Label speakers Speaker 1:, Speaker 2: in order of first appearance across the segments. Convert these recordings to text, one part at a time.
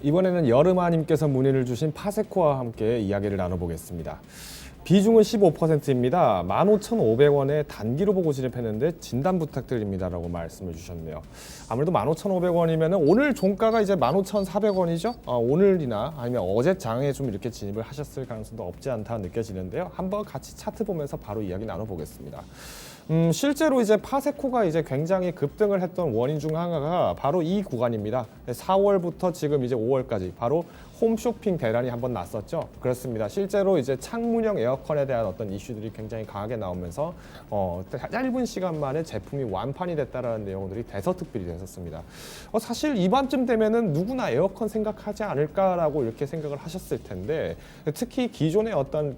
Speaker 1: 이번에는 여름아님께서 문의를 주신 파세코와 함께 이야기를 나눠보겠습니다. 비중은 15%입니다. 15,500원에 단기로 보고 진입했는데 진단 부탁드립니다라고 말씀을 주셨네요. 아무래도 15,500원이면 오늘 종가가 이제 15,400원이죠. 오늘이나 아니면 어제 장에 좀 이렇게 진입을 하셨을 가능성도 없지 않다 느껴지는데요. 한번 같이 차트 보면서 바로 이야기 나눠보겠습니다. 실제로 이제 파세코가 이제 굉장히 급등을 했던 원인 중 하나가 바로 이 구간입니다. 4월부터 지금 이제 5월까지 바로 홈쇼핑 대란이 한번 났었죠. 그렇습니다. 실제로 이제 창문형 에어컨에 대한 어떤 이슈들이 굉장히 강하게 나오면서 짧은 시간 만에 제품이 완판이 됐다라는 내용들이 대서특필이 됐었습니다. 사실 이밤쯤 되면은 누구나 에어컨 생각하지 않을까라고 이렇게 생각을 하셨을 텐데, 특히 기존의 어떤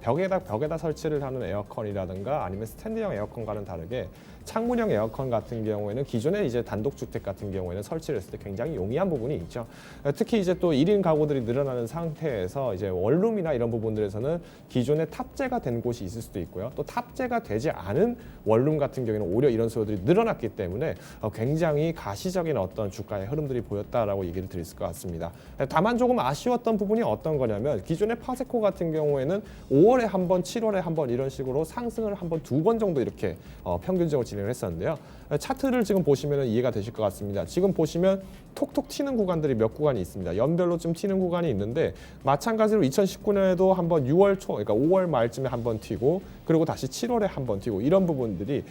Speaker 1: 벽에다 설치를 하는 에어컨이라든가 아니면 스탠드형 에어컨과는 다르게 창문형 에어컨 같은 경우에는 기존의 이제 단독주택 같은 경우에는 설치를 했을 때 굉장히 용이한 부분이 있죠. 특히 이제 또 1인 가구들이 늘어나는 상태에서 이제 원룸이나 이런 부분들에서는 기존에 탑재가 된 곳이 있을 수도 있고요. 또 탑재가 되지 않은 원룸 같은 경우에는 오히려 이런 수요들이 늘어났기 때문에 굉장히 가시적인 어떤 주가의 흐름들이 보였다라고 얘기를 드릴 것 같습니다. 다만 조금 아쉬웠던 부분이 어떤 거냐면 기존의 파세코 같은 경우에는 5월에 한 번, 7월에 한 번 이런 식으로 상승을 한 번, 두 번 정도 이렇게 평균적으로 진행을 했었는데요. 차트를 지금 보시면 이해가 되실 것 같습니다. 지금 보시면 톡톡 튀는 구간들이 몇 구간이 있습니다. 연별로 좀 튀는 구간이 있는데 마찬가지로 2019년에도 한번 6월 초, 그러니까 5월 말쯤에 한번 튀고 그리고 다시 7월에 한번 튀고 이런 부분들이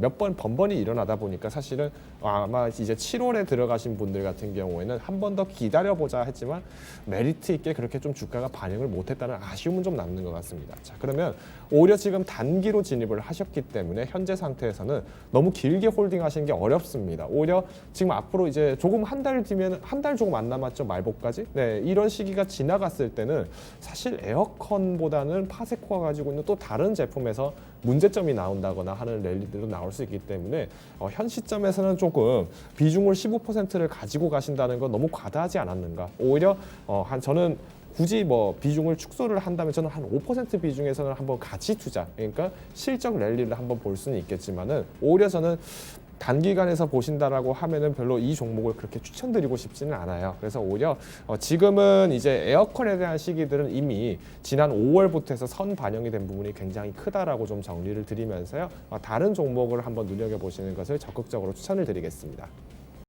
Speaker 1: 몇 번 번번이 일어나다 보니까 사실은 아마 이제 7월에 들어가신 분들 같은 경우에는 한 번 더 기다려보자 했지만 메리트 있게 그렇게 좀 주가가 반영을 못했다는 아쉬움은 좀 남는 것 같습니다. 자, 그러면 오히려 지금 단기로 진입을 하셨기 때문에 현재 상태에서는 너무 길게 홀딩하시는 게 어렵습니다. 오히려 지금 앞으로 이제 조금 한 달 뒤면 한 달 조금 안 남았죠, 말복까지. 네, 이런 시기가 지나갔을 때는 사실 에어컨보다는 파세코가 가지고 있는 또 다른 제품에서 문제점이 나온다거나 하는 랠리들도 나올 수 있기 때문에 현 시점에서는 조금 비중을 15%를 가지고 가신다는 건 너무 과다하지 않았는가. 오히려 저는 굳이 뭐 비중을 축소를 한다면 저는 한 5% 비중에서는 한번 가치 투자, 그러니까 실적 랠리를 한번 볼 수는 있겠지만은 오히려 저는 단기간에서 보신다라고 하면은 별로 이 종목을 그렇게 추천드리고 싶지는 않아요. 그래서 오히려 지금은 이제 에어컨에 대한 시기들은 이미 지난 5월부터 해서 선 반영이 된 부분이 굉장히 크다라고 좀 정리를 드리면서요. 다른 종목을 한번 눈여겨보시는 것을 적극적으로 추천을 드리겠습니다.